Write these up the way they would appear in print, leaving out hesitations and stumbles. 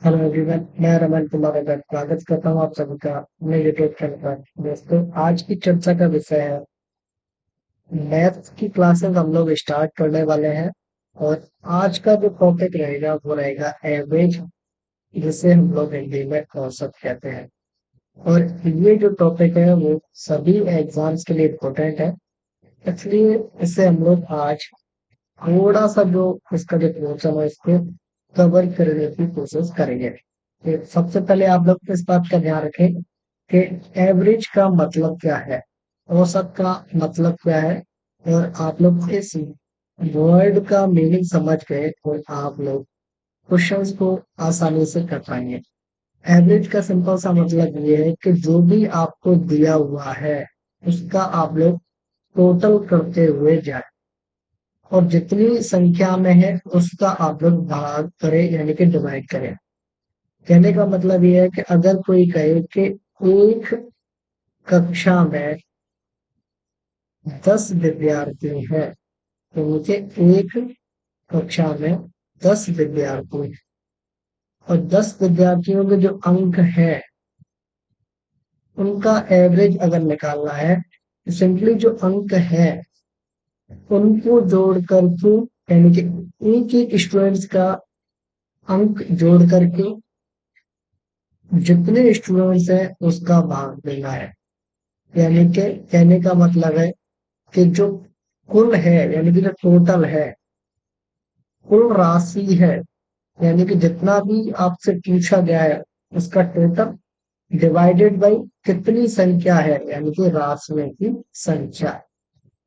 Hello everyone, मैं रमन कुमार अगर स्वागत करता हूँ आप सभी का अपने यूट्यूब चैनल पर। दोस्तों, आज की चर्चा का विषय है मैथ्स की क्लासेस हम लोग स्टार्ट करने वाले हैं। और आज का जो टॉपिक रहेगा वो रहेगा एवरेज, जिसे हम लोग हिंदी में औसत कहते हैं। और ये जो टॉपिक है वो सभी एग्जाम्स के लिए इम्पोर्टेंट है, इसलिए इसे हम लोग आज थोड़ा सा जो इसका जो पोर्शन है इसको कवर करने की कोशिश करेंगे। तो सबसे पहले आप लोग इस बात का ध्यान रखें कि एवरेज का मतलब क्या है, औसत का मतलब क्या है। और आप लोग इस वर्ड का मीनिंग समझ गए और आप लोग क्वेश्चंस को आसानी से कर पाएंगे। एवरेज का सिंपल सा मतलब ये है कि जो भी आपको दिया हुआ है उसका आप लोग टोटल करते हुए जाए, और जितनी संख्या में है उसका आप लोग भाग करें, यानी कि डिवाइड करें। कहने का मतलब ये है कि अगर कोई कहे कि एक कक्षा में 10 विद्यार्थी हैं, तो मुझे एक कक्षा में 10 विद्यार्थी हैं, और 10 विद्यार्थियों के जो अंक है उनका एवरेज अगर निकालना है, तो सिंपली जो अंक है उनको जोड़ करके, यानी कि एक एक स्टूडेंट्स का अंक जोड़ करके जितने स्टूडेंट्स हैं उसका भाग देना है। यानी कि कहने का मतलब है कि जो कुल है, यानी कि जो टोटल है, कुल राशि है, यानी कि जितना भी आपसे पूछा गया है उसका टोटल डिवाइडेड बाई कितनी संख्या है, यानी कि राशियों की संख्या,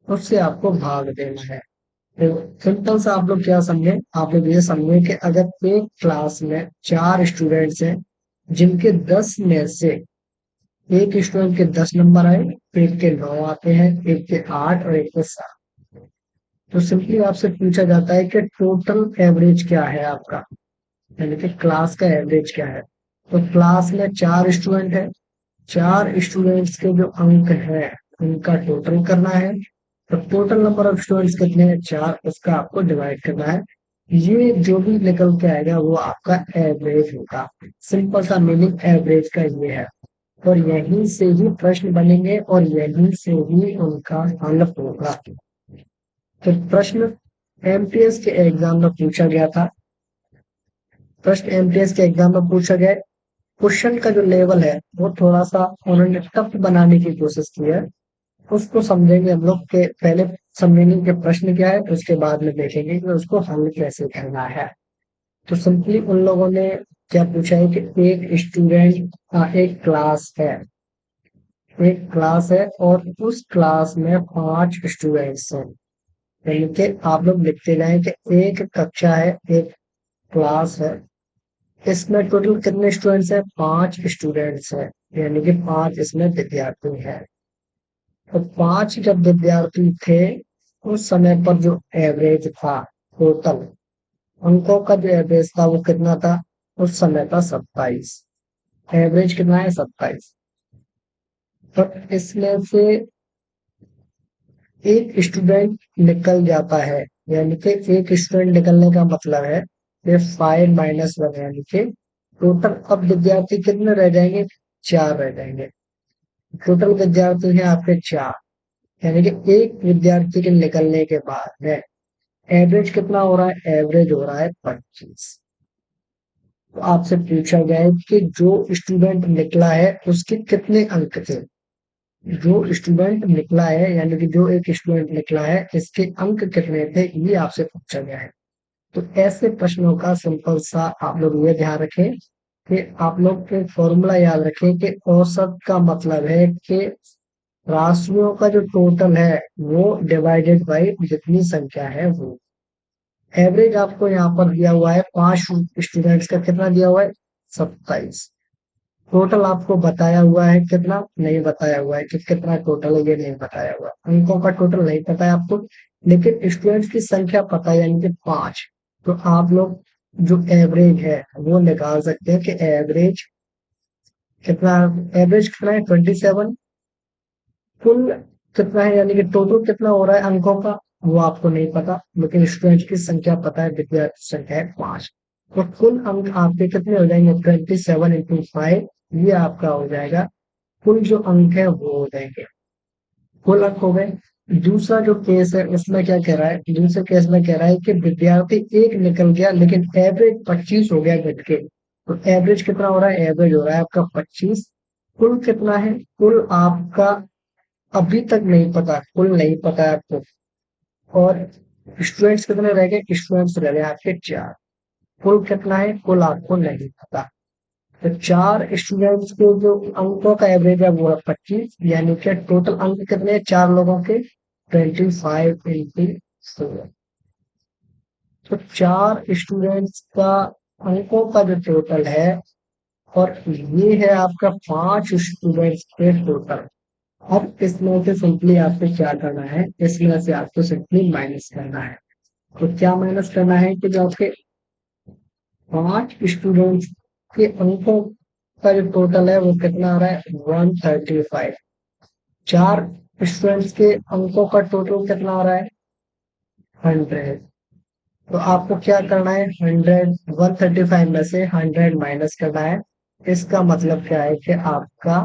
उससे आपको भाग देना है। तो सिंपल सा आप लोग क्या समझे, आप लोग ये समझे कि अगर एक क्लास में 4 स्टूडेंट्स हैं जिनके 10 में से एक स्टूडेंट के 10 नंबर आए, एक के 9 आते हैं, एक के 8 और एक के 7, तो सिंपली आपसे पूछा जाता है कि टोटल एवरेज क्या है आपका, यानी कि क्लास का एवरेज क्या है। तो क्लास में 4 स्टूडेंट है, 4 स्टूडेंट्स के जो अंक है उनका टोटल करना है। तो टोटल नंबर ऑफ स्टूडेंट्स कितने हैं, 4, उसका आपको डिवाइड करना है। ये जो भी निकल के आएगा वो आपका एवरेज होगा। सिंपल सा मीनिंग एवरेज का ये है, और यहीं से ही प्रश्न बनेंगे और यहीं से ही उनका हल होगा। तो प्रश्न एमटीएस के एग्जाम में पूछा गया था, प्रश्न एमटीएस के एग्जाम में पूछा गया। क्वेश्चन का जो लेवल है वो थोड़ा सा उन्होंने टफ बनाने की कोशिश की है, उसको समझेंगे हम लोग के पहले। समझेंगे कि प्रश्न क्या है, उसके बाद में देखेंगे कि उसको हल कैसे करना है। तो सिंपली उन लोगों ने क्या पूछा है कि एक स्टूडेंट, एक क्लास है और उस क्लास में 5 स्टूडेंट्स हैं। यानी कि आप लोग लिखते जाएं कि एक कक्षा है, एक क्लास है, इसमें टोटल कितने स्टूडेंट्स हैं, 5 स्टूडेंट्स हैं, यानी कि 5 इसमें विद्यार्थी हैं। तो 5 जब विद्यार्थी थे उस समय पर जो एवरेज था, टोटल अंकों का जो एवरेज था वो कितना था, उस समय था 27। एवरेज कितना है, 27। तो इसमें से एक स्टूडेंट निकल जाता है, यानी कि एक स्टूडेंट निकलने का मतलब है ये 5 - 1, यानी कि टोटल अब विद्यार्थी कितने रह जाएंगे, 4 रह जाएंगे। टोटल विद्यार्थी हैं आपके 4, यानी कि एक विद्यार्थी के निकलने के बाद में एवरेज कितना हो रहा है, एवरेज हो रहा है 25। तो आपसे पूछा गया है कि जो स्टूडेंट निकला है उसके कितने अंक थे। जो स्टूडेंट निकला है, यानी कि जो एक स्टूडेंट निकला है इसके अंक कितने थे, ये आपसे पूछा गया है। तो ऐसे प्रश्नों का सिंपल सा आप लोग ये ध्यान रखें कि आप लोग एक फॉर्मूला याद रखें कि औसत का मतलब है कि राशियों का जो टोटल है वो डिवाइडेड बाई जितनी संख्या है वो। एवरेज आपको यहाँ पर दिया हुआ है, 5 स्टूडेंट्स का कितना दिया हुआ है, 27। टोटल आपको बताया हुआ है कितना, नहीं बताया हुआ है कि कितना टोटल है, ये नहीं बताया हुआ, अंकों का टोटल नहीं पता है आपको, लेकिन स्टूडेंट्स की संख्या पता है, यानी कि 5। तो आप लोग जो एवरेज है वो निकाल सकते हैं कि एवरेज कितना, एवरेज कितना है 27। कुल कितना है, यानी कि टोटल कितना हो रहा है अंकों का वो आपको नहीं पता, लेकिन स्टूडेंट्स की संख्या पता है, विद्यार्थी संख्या है 5। तो कुल अंक आपके कितने हो जाएंगे, 27 × 5, ये आपका हो जाएगा कुल जो अंक है वो हो जाएंगे, कुल अंक हो गए। दूसरा जो केस है उसमें क्या कह रहा है, दूसरे केस में कह रहा है कि विद्यार्थी एक निकल गया लेकिन एवरेज 25 हो गया घट के। तो एवरेज कितना हो रहा है, एवरेज हो रहा है आपका 25। कुल कितना है, कुल आपका अभी तक नहीं पता, कुल नहीं पता है आपको। और स्टूडेंट्स कितने रह गए, स्टूडेंट्स रह गए आपके 4। कुल कितना है, कुल आपको नहीं पता। तो 4 स्टूडेंट्स के जो अंकों का एवरेज है वो है 25, यानी कि टोटल अंक कितने हैं 4 लोगों के, 25 × 4। तो 4 स्टूडेंट्स का अंकों का जो टोटल है, और ये है आपका 5 स्टूडेंट्स के टोटल। अब इसमें से सिंपली आपको क्या करना है, इसमें से आपको सिंपली माइनस करना है। तो क्या माइनस करना है कि जो आपके 5 स्टूडेंट्स के अंकों का जो टोटल है वो कितना आ रहा है, 135। 4 स्टूडेंट्स के अंकों का टोटल कितना आ रहा है, 100। तो आपको क्या करना है, 135 में से 100 माइनस करना है। इसका मतलब क्या है कि आपका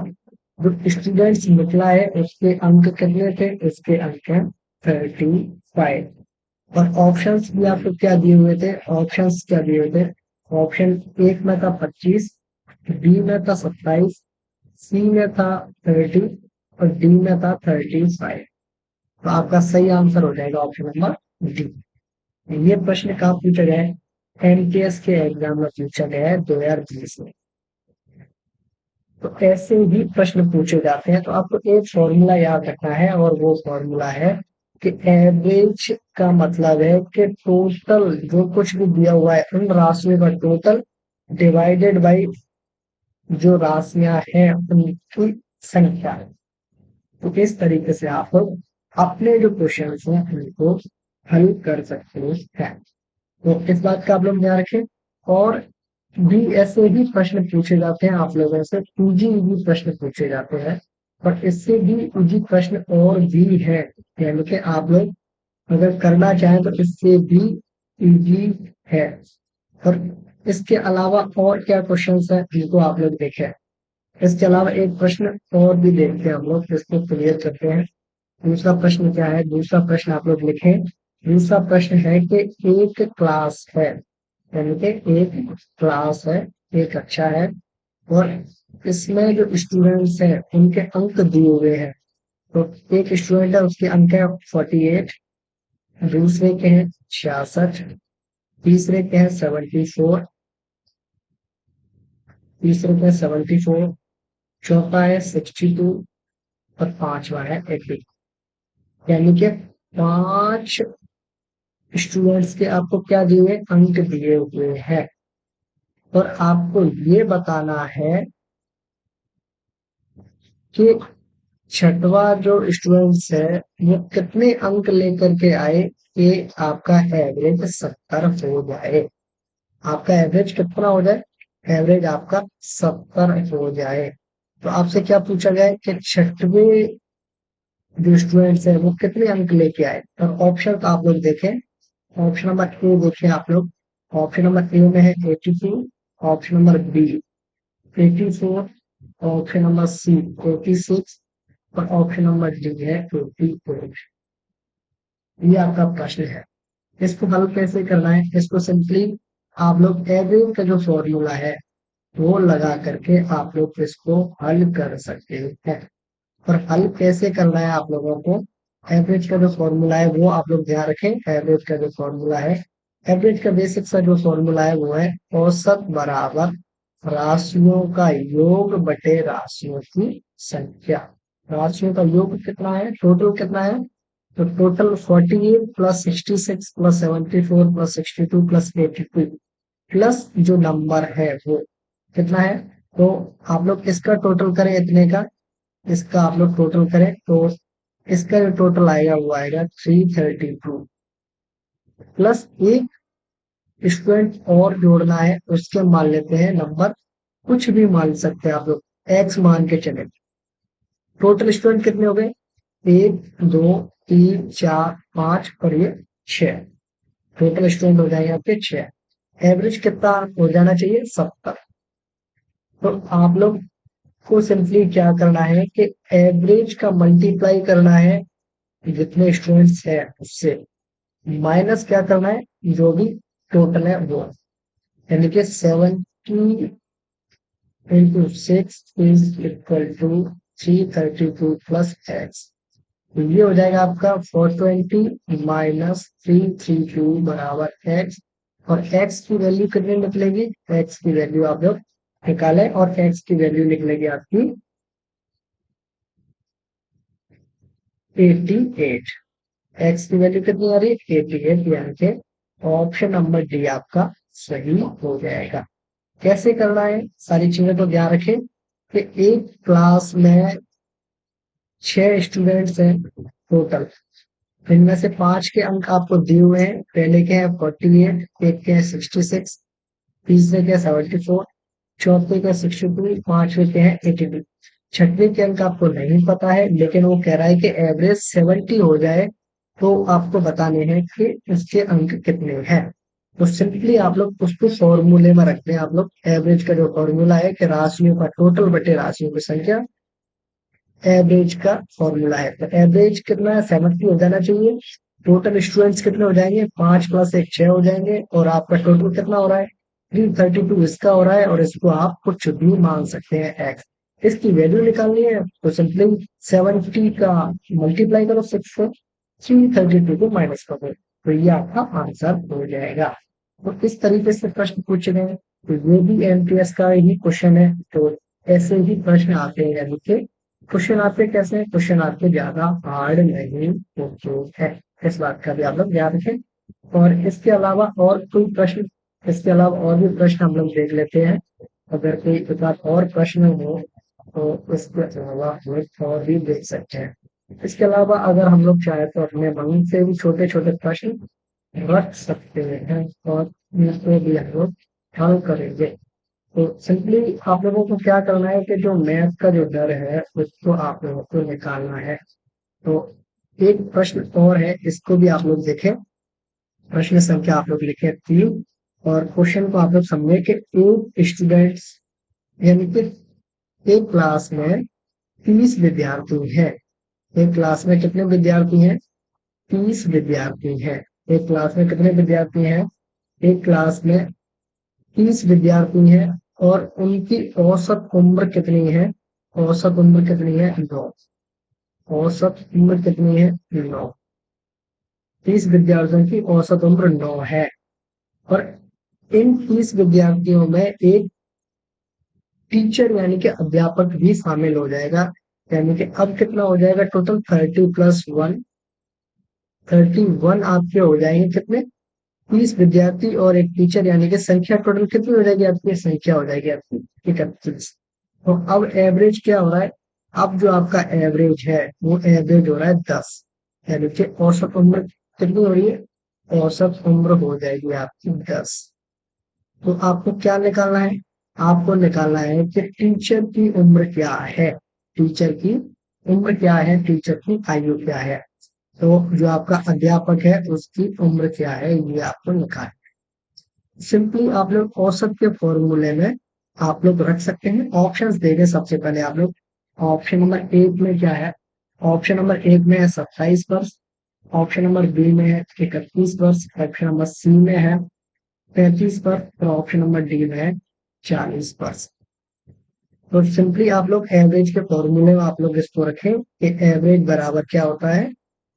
जो स्टूडेंट्स निकला है उसके अंक कितने थे, उसके अंक हैं 35। और ऑप्शंस भी आपको क्या दिए हुए थे, ऑप्शंस क्या दिए हुए थे, ऑप्शन एक में था 25, बी में था 27, सी में था 30 और डी में था 35। तो आपका सही आंसर हो जाएगा ऑप्शन नंबर डी। ये प्रश्न कहाँ पूछा गया है, एमटीएस के एग्जाम में पूछा गया है 2020 में। तो ऐसे ही प्रश्न पूछे जाते हैं। तो आपको एक फॉर्मूला याद रखना है, और वो फॉर्मूला है कि एवरेज का मतलब है कि टोटल जो कुछ भी दिया हुआ है उन राशियों का टोटल डिवाइडेड बाई जो राशियां हैं उनकी संख्या। तो इस तरीके से आप अपने जो क्वेश्चन हैं उनको हल कर सकते हैं। तो इस बात का आप लोग ध्यान रखें। और भी ऐसे भी प्रश्न पूछे जाते हैं आप लोगों से, इजी इजी प्रश्न पूछे जाते हैं। पर इससे भी इजी प्रश्न और भी है, यानी कि आप लोग अगर करना चाहें तो इससे भी इजी है। और इसके अलावा और क्या क्वेश्चंस हैं जिनको आप लोग देखें। इसके अलावा एक प्रश्न और भी देखते हैं हम लोग, इसको क्लियर करते हैं। दूसरा प्रश्न क्या है, दूसरा प्रश्न आप लोग लिखें। दूसरा प्रश्न है कि एक क्लास है, यानी कि एक क्लास है, एक अच्छा है, और इसमें जो स्टूडेंट्स हैं उनके अंक दिए हुए हैं। तो एक स्टूडेंट है उसके अंक है 48, दूसरे के हैं 66, तीसरे के हैं 74, तीसरे के हैं 74, चौथा है 62 और पांचवा है 80। यानी कि 5 स्टूडेंट्स के आपको क्या दिए हुए, अंक दिए हुए हैं। और आपको ये बताना है कि छठवा जो स्टूडेंट्स है वो कितने अंक लेकर के आए कि आपका एवरेज 70 हो जाए। आपका एवरेज कितना हो जाए, एवरेज आपका 70 हो जाए। तो आपसे क्या पूछा गया है कि छठवें जो स्टूडेंट्स है वो कितने अंक लेके आए। और ऑप्शन तो आप लोग देखें, ऑप्शन नंबर ए देखें आप लोग। ऑप्शन नंबर ए में है 82, option number B 84, option number C 86 और ऑप्शन नंबर डी है 88। ये आपका प्रश्न है। इसको हल कैसे करना है, इसको सिंपली आप लोग एवरेज का जो फॉर्मूला है वो लगा करके आप लोग इसको हल कर सकते हैं। और हल कैसे करना है आप लोगों को, एवरेज का जो फॉर्मूला है वो आप लोग ध्यान रखें। एवरेज का जो फॉर्मूला है, एवरेज का बेसिक सा जो फॉर्मूला है वो है औसत बराबर राशियों का योग बटे राशियों की संख्या। राशियों का योग कितना है, टोटल कितना है, तो total 48 plus 66 plus 74 plus 62 plus 82 plus जो नंबर है वो कितना है। तो आप लोग इसका टोटल करें इतने का, इसका आप लोग टोटल करें तो इसका जो टोटल आएगा वो आएगा 332। प्लस एक स्टूडेंट और जोड़ना है, उसके मान लेते हैं नंबर, कुछ भी मान सकते हैं आप लोग, एक्स मान के चले। टोटल स्टूडेंट कितने हो गए, 1 2 3 4 5 और ये 6। टोटल स्टूडेंट हो जाएंगे आपके 6। एवरेज कितना हो जाना चाहिए, 70। तो आप लोग को सिंपली क्या करना है कि एवरेज का मल्टीप्लाई करना है जितने स्टूडेंट्स है उससे, माइनस क्या करना है, जो भी टोटल है वो, यानी कि 70 into 6 is equal to 332 plus x. तो ये हो जाएगा आपका 420 माइनस 332 बराबर एक्स। और एक्स की वैल्यू कितनी निकलेगी, एक्स की वैल्यू आप लोग निकालें और एक्स की वैल्यू निकलेगी आपकी 88। एक्स की वैल्यू कितनी आ रही है, 88, यानी कि ऑप्शन नंबर डी आपका सही हो जाएगा। कैसे करना है, सारी चीजें तो ध्यान रखें कि एक क्लास में 6 स्टूडेंट्स हैं टोटल, इनमें से 5 के अंक आपको दिए हुए हैं। पहले के हैं 48, एक के हैं 66, तीसरे के 74, चौथे के 62, पांचवे के हैं 82। छठवीं के अंक आपको नहीं पता है, लेकिन वो कह रहा है कि एवरेज 70 हो जाए तो आपको बताने हैं कि इसके अंक कितने हैं। तो सिंपली आप लोग उसको फॉर्मूले में रखते हैं। आप लोग एवरेज का जो फॉर्मूला है कि राशियों का टोटल बटे राशियों की संख्या, एवरेज का फॉर्मूला है। तो एवरेज कितना है, 70 हो जाना चाहिए। टोटल स्टूडेंट्स कितने हो जाएंगे, 5 प्लस 1 6 हो जाएंगे। और आपका टोटल कितना हो रहा है, 332 इसका हो रहा है। और इसको आप कुछ भी मान सकते हैं एक्स। इसकी वैल्यू निकालनी है तो सिंपली 70 का मल्टीप्लाई करो 6 से, 332 को माइनस करो, तो ये आपका आंसर हो जाएगा। तो इस तरीके से प्रश्न पूछे गए, तो ये भी एमटीएस का ही क्वेश्चन है। तो ऐसे ही प्रश्न आते हैं, यानी कि क्वेश्चन आपके कैसे हैं, क्वेश्चन आपके ज्यादा हार्ड नहीं होते हैं। इस बात का भी आप लोग ध्यान रखें। और इसके अलावा और कोई प्रश्न, इसके अलावा और भी प्रश्न हम लोग देख लेते हैं। अगर कोई एक आध और प्रश्न हो तो इसके अलावा हम लोग और भी देख सकते हैं। इसके अलावा अगर हम लोग चाहे तो अपने मन से भी छोटे छोटे प्रश्न रख सकते हैं और इनको भी हम लोग हल करेंगे। तो सिंपली आप लोगों को क्या करना है कि जो मैथ का जो डर है उसको आप लोगों को निकालना है। तो एक प्रश्न और है, इसको भी आप लोग देखें। प्रश्न संख्या आप लोग लिखे 3, और क्वेश्चन को आप लोग समझे कि एक स्टूडेंट्स, यानी कि एक क्लास में 30 विद्यार्थी हैं। एक क्लास में कितने विद्यार्थी हैं, 30 विद्यार्थी हैं। एक क्लास में कितने विद्यार्थी हैं, एक क्लास में 30 विद्यार्थी हैं। और उनकी औसत उम्र कितनी है, औसत उम्र कितनी है, 9। औसत उम्र कितनी है, 9। 30 विद्यार्थियों की औसत उम्र 9 है। और इन 30 विद्यार्थियों में एक टीचर यानी कि अध्यापक भी शामिल हो जाएगा। यानी कि अब कितना हो जाएगा टोटल, 30 + 1, 31 आपके हो जाएंगे कितने, 30 विद्यार्थी और एक टीचर, यानी कि संख्या टोटल कितनी हो जाएगी आपकी, संख्या हो जाएगी आपकी 31। तो अब एवरेज क्या हो रहा है, अब जो आपका एवरेज है वो एवरेज हो रहा है 10। यानी कि औसत उम्र कितनी हो रही है, औसत उम्र हो जाएगी आपकी 10। तो आपको क्या निकालना है, आपको निकालना है कि टीचर की उम्र क्या है, टीचर की उम्र क्या है, टीचर की आयु क्या है। तो जो आपका अध्यापक है उसकी उम्र क्या है, ये आपको निकालना है। सिंपली आप लोग औसत के फॉर्मूले में आप लोग रख सकते हैं। ऑप्शंस देंगे सबसे पहले आप लोग। ऑप्शन नंबर 1 में क्या है, ऑप्शन नंबर 1 में है 27 वर्ष, ऑप्शन नंबर बी में है 31 वर्ष, ऑप्शन नंबर सी में है 35 वर्ष, और ऑप्शन नंबर डी में है 40 वर्ष। तो सिंपली आप लोग एवरेज के फॉर्मूले में आप लोग इसको रखें कि एवरेज बराबर क्या होता है,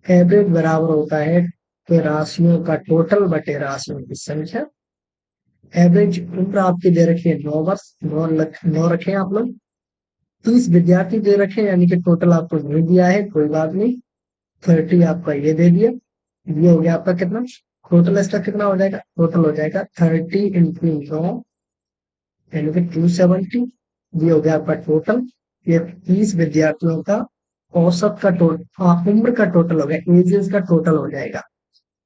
एवरेज बराबर होता है कि राशियों का टोटल बटे राशियों की संख्या। एवरेज उम्र आपकी दे रखी है 9 वर्ष, 9 रखे आप लोग। 30 विद्यार्थी दे रखे हैं, यानी कि टोटल आपको नहीं दिया है, कोई बात नहीं। 30 आपका ये दे दिया, ये हो गया आपका कितना, टोटल इसका कितना हो जाएगा, टोटल हो जाएगा 30 × 9, यानी कि 270। ये हो गया आपका टोटल। ये 30 विद्यार्थियों का औसत का टोटल, उम्र का टोटल हो गया, एजेस का टोटल हो जाएगा।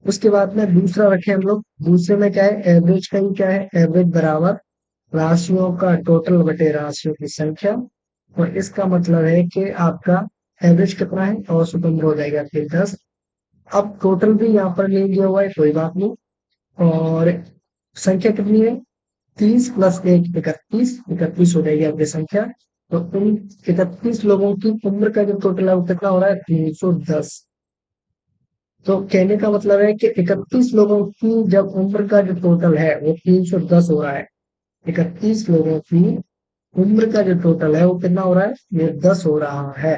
उसके बाद में दूसरा रखें हम लोग, दूसरे में क्या है, एवरेज का ही क्या है, एवरेज बराबर राशियों का टोटल बटे राशियों की संख्या। और इसका मतलब है कि आपका एवरेज कितना है, औसत उम्र हो जाएगा फिर 10। अब टोटल भी यहाँ पर नहीं दिया हुआ है, कोई बात नहीं। और संख्या कितनी है? 30 प्लस 1 31, 31 हो जाएगी आपकी संख्या। तो उन 31 लोगों की उम्र का जो टोटल है वो कितना हो रहा है? 310। तो कहने का मतलब है कि 31 लोगों की जब उम्र का जो टोटल है वो 310 हो रहा है। 31 लोगों की उम्र का जो टोटल है वो कितना हो रहा है? ये 10 हो रहा है।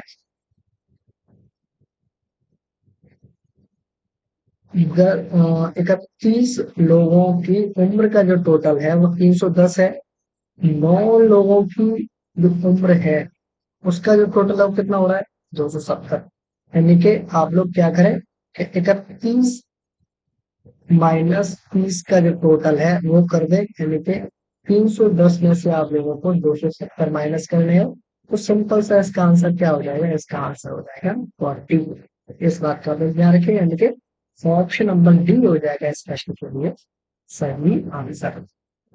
31 लोगों की उम्र का जो टोटल है वो 310 है। 9 लोगों की जो उम्र है उसका जो टोटल है वो कितना हो रहा है? 270। यानी कि आप लोग क्या करें कि 31 माइनस 30 का जो टोटल है वो कर दे, यानी कि 310 में से आप लोगों को 270 माइनस करने हैं। तो सिंपल सा इसका आंसर क्या हो जाएगा? इसका आंसर हो जाएगा 40। इस बात का भी ध्यान रखें, यानी कि ऑप्शन नंबर डी हो जाएगा इस प्रश्न के लिए सही आंसर।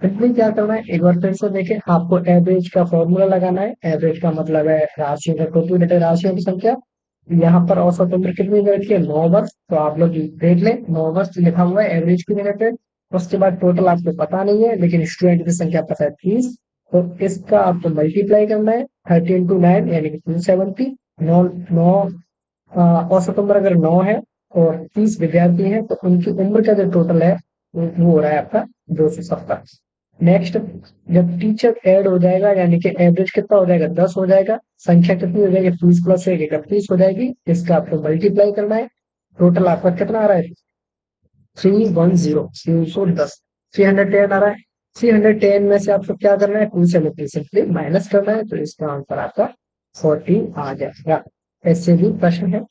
इसमें क्या करना है एक बार फिर से देखें, आपको एवरेज का फॉर्मूला लगाना है। एवरेज का मतलब है राशियों का टोटल बटे राशियों की संख्या। यहाँ पर औसत उम्र कितनी दे रखी है? 9 वर्ष। तो आप लोग देख लें, 9 वर्ष लिखा हुआ है एवरेज की जगह पे। उसके बाद टोटल आपको पता नहीं है, लेकिन स्टूडेंट की संख्या पता है 30। तो इसका आपको मल्टीप्लाई करना है 30 into 9 यानी कि 270। नौ नौ औसत उम्र अगर 9 है और 30 विद्यार्थी हैं तो उनकी उम्र का जो टोटल है वो हो रहा है आपका 270। नेक्स्ट, जब टीचर ऐड हो जाएगा यानी कि एवरेज कितना हो जाएगा? 10 हो जाएगा। संख्या कितनी हो जाएगी? 30 प्लस 1 31 हो जाएगी। इसका आपको मल्टीप्लाई करना है। टोटल आपका कितना आ रहा है? 310, 310, 310 आ रहा है। 310 में से आपको क्या करना है? 270 सिंपली माइनस करना है, तो इसका आंसर आपका 40 आ जाएगा। ऐसे भी प्रश्न है,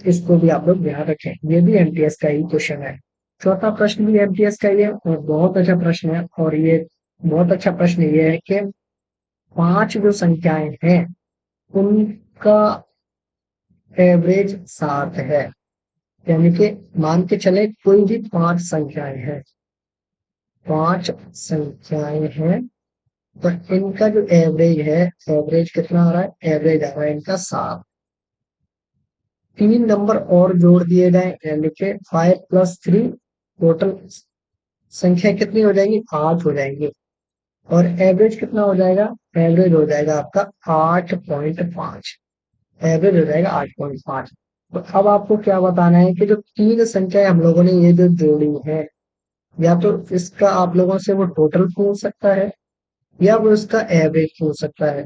इसको भी आप लोग ध्यान रखें। ये भी एमटीएस का ही क्वेश्चन है। चौथा प्रश्न भी एमटीएस का ही है और बहुत अच्छा प्रश्न है। और ये बहुत अच्छा प्रश्न ये है कि 5 जो संख्याएं हैं उनका एवरेज 7 है। यानी कि मान के चले कोई भी 5 संख्याएं हैं, 5 संख्याएं हैं, तो इनका जो एवरेज है, एवरेज कितना आ रहा है? एवरेज आ रहा है इनका 7। 3 नंबर और जोड़ दिए जाए यानी कि 5 + 3, टोटल संख्या कितनी हो जाएगी? 8 हो जाएंगी। और एवरेज कितना हो जाएगा? एवरेज हो जाएगा आपका 8.5। एवरेज हो जाएगा 8.5। तो अब आपको क्या बताना है कि जो 3 संख्याएं हम लोगों ने ये जो जोड़ी है, या तो इसका आप लोगों से वो टोटल पूछ सकता है या वो इसका एवरेज पूछ सकता है।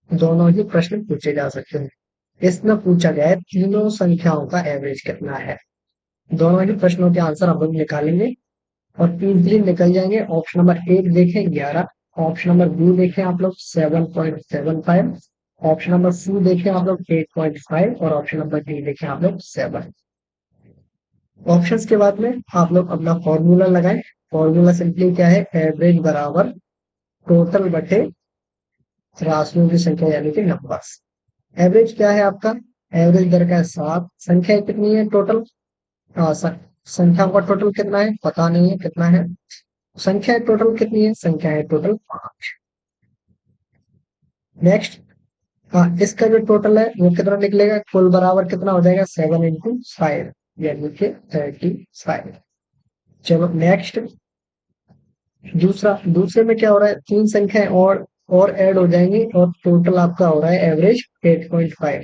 दोनों ही प्रश्न पूछे जा सकते हैं। इसमें पूछा गया है तीनों संख्याओं का एवरेज कितना है। दोनों ही प्रश्नों के आंसर हम लोग निकालेंगे और इजीली निकल जाएंगे। ऑप्शन नंबर 1 देखें 11, ऑप्शन नंबर बी देखें आप लोग 7.75, ऑप्शन नंबर सी देखें आप लोग 8.5 और ऑप्शन नंबर डी देखें आप लोग 7। ऑप्शंस के बाद में आप लोग अपना फॉर्मूला लगाएं। फॉर्मूला सिंपली क्या है? एवरेज बराबर टोटल बटे राशियों की संख्या यानी कि नंबर्स। एवरेज क्या है आपका? एवरेज दर का है 7। संख्या कितनी है टोटल? संख्याओं का टोटल कितना है? पता नहीं है कितना है। संख्या टोटल कितनी है? संख्या है टोटल 5। नेक्स्ट, इसका जो टोटल है वो कितना निकलेगा? कुल बराबर कितना हो जाएगा? 7 into 5 यानी कि 35। चलो नेक्स्ट, दूसरे में क्या हो रहा है? 3 संख्याएं और ऐड हो जाएंगी और टोटल आपका हो रहा है एवरेज 8.5।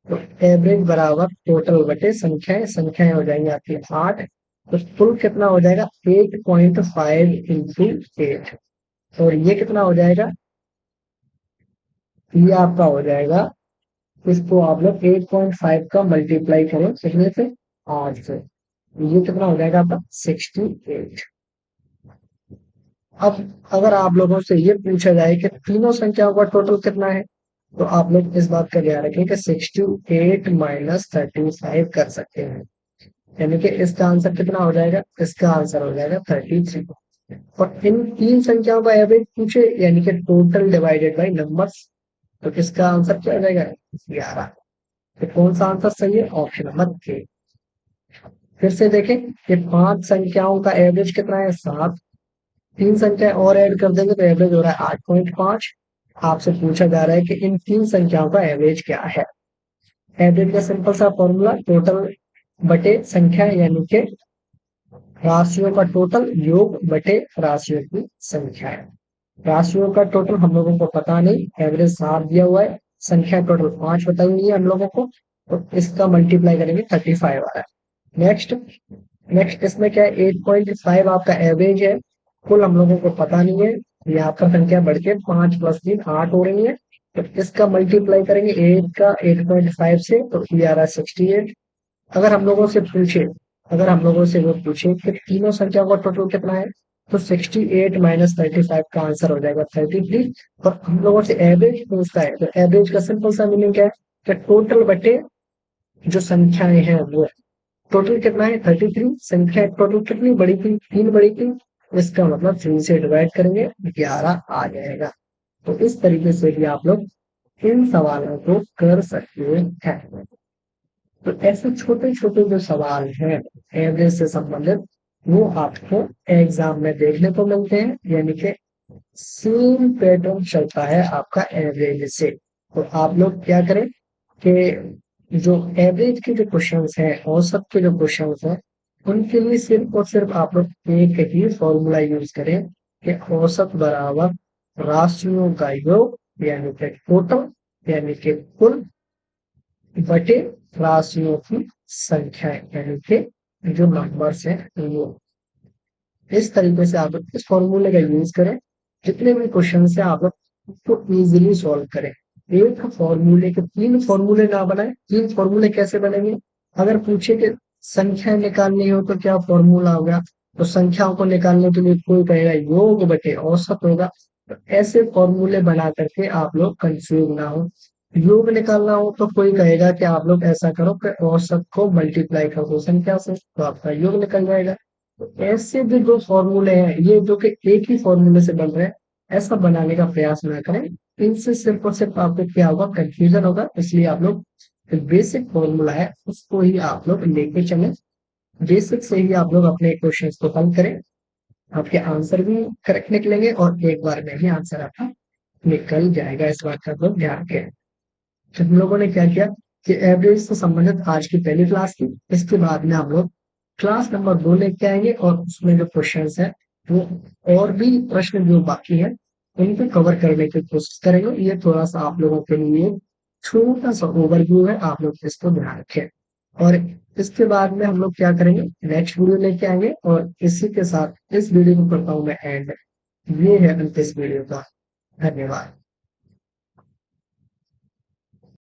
तो एवरेज बराबर टोटल बटे संख्याएं, संख्याएं हो जाएंगी आपकी 8। तो कुल कितना हो जाएगा? 8.5 into 8। और ये कितना हो जाएगा? ये आपका हो जाएगा, इसको आप लोग 8.5 का मल्टीप्लाई करें कितने से? 8 से। ये कितना हो जाएगा आपका? 68। अब अगर आप लोगों से ये पूछा जाए कि तीनों संख्याओं का टोटल कितना है, तो आप लोग इस बात का ध्यान रखें कि 68 माइनस 35 कर सकते हैं। यानी कि इसका आंसर कितना हो जाएगा? इसका आंसर हो जाएगा 33। और इन 3 संख्याओं का एवरेज पूछे यानी कि टोटल डिवाइडेड बाई नंबर्स, तो इसका आंसर क्या हो जाएगा? 11। तो कौन सा आंसर सही है? Option number A. फिर से देखें कि 5 संख्याओं का एवरेज कितना है? 7। 3 संख्याएं और ऐड कर देंगे तो एवरेज हो रहा है 8.5। आपसे पूछा जा रहा है कि इन 3 संख्याओं का एवरेज क्या है। एवरेज का सिंपल सा फॉर्मूला टोटल बटे संख्या यानी कि राशियों का टोटल योग बटे राशियों की संख्या है। राशियों का टोटल हम लोगों को पता नहीं, एवरेज 7 दिया हुआ है, संख्या टोटल 5 बताई हुई है हम लोगों को, तो इसका मल्टीप्लाई करेंगे 35 आ रहा है। नेक्स्ट नेक्स्ट इसमें क्या है, 8.5 आपका एवरेज है, कुल हम लोगों को पता नहीं है। ये आपका संख्या बढ़ के 5 + 3 8 हो रही है, तो इसका मल्टीप्लाई करेंगे 8 का 8.5 से, तो ये आ रहा है 68। अगर हम लोगों से पूछे अगर हम लोगों से वो पूछे कि तीनों संख्याओं का टोटल कितना है, तो 68 - 35 का आंसर हो जाएगा 33। और हम लोगों से एवरेज पूछता है, तो एवरेज का सिंपल सा मीनिंग क्या है कि टोटल बटे जो संख्याएं हैं वो, टोटल कितना है 33, संख्या टोटल कितनी बड़ी थी, 3 बड़ी थी, इसका मतलब 3 से डिवाइड करेंगे 11 आ जाएगा। तो इस तरीके से भी आप लोग इन सवालों को कर सकते हैं। तो ऐसे छोटे छोटे जो सवाल हैं एवरेज से संबंधित, वो आपको एग्जाम में देखने को मिलते हैं, यानी कि सेम पैटर्न चलता है आपका एवरेज से। तो आप लोग क्या करें कि जो एवरेज के जो क्वेश्चंस हैं, औसत के जो क्वेश्चंस हैं, उनके लिए सिर्फ और सिर्फ आप लोग एक ही फॉर्मूला यूज करें कि औसत बराबर राशियों का योग, यानी कि टोटल, यानी कि कुल, बटे राशियों की संख्या, यानी कि जो नंबर्स हैं वो। इस तरीके से आप लोग इस फॉर्मूले का यूज करें, जितने भी क्वेश्चन है आप लोग उसको इजीली सॉल्व करें। एक फॉर्मूले के 3 फॉर्मूले ना बनाए। 3 फॉर्मूले कैसे बनेंगे, अगर पूछे कि संख्या निकालनी हो तो क्या फॉर्मूला होगा, तो संख्याओं को निकालने के लिए कोई कहेगा योग बटे औसत होगा। तो ऐसे फॉर्मूले बना करके आप लोग कंफ्यूज ना हो। योग निकालना हो तो कोई कहेगा कि आप लोग ऐसा करो कि औसत को मल्टीप्लाई कर दो संख्या से, तो आपका योग निकल जाएगा। तो ऐसे भी जो फॉर्मूले हैं ये जो कि एक ही फॉर्मूले से बन रहे हैं, ऐसा बनाने का प्रयास ना करें। इनसे सिर्फ और सिर्फ आपको क्या होगा, कंफ्यूजन होगा। इसलिए आप लोग बेसिक फॉर्मूला है उसको ही आप लोग लेके चले, बेसिक से ही आप लोग अपने क्वेश्चन को हल करें, आपके आंसर भी करेक्ट निकलेंगे और एक बार में ही आंसर आपका निकल जाएगा। इस बात का तो ध्यान रखें। तो हम लोगों ने क्या किया कि एवरेज से संबंधित आज की पहली क्लास थी। इसके बाद में हम लोग क्लास नंबर 2 लेके आएंगे और उसमें जो क्वेश्चन है वो और भी प्रश्न जो बाकी है उनको कवर करने की कोशिश करेंगे। ये थोड़ा सा आप लोगों के लिए छोटा सा ओवरव्यू है, आप लोग इसको ध्यान रखें। और इसके बाद में हम लोग क्या करेंगे, नेक्स्ट वीडियो लेके आएंगे और इसी के साथ इस वीडियो को करता हूँ मैं एंड। ये है अंत इस वीडियो का। धन्यवाद।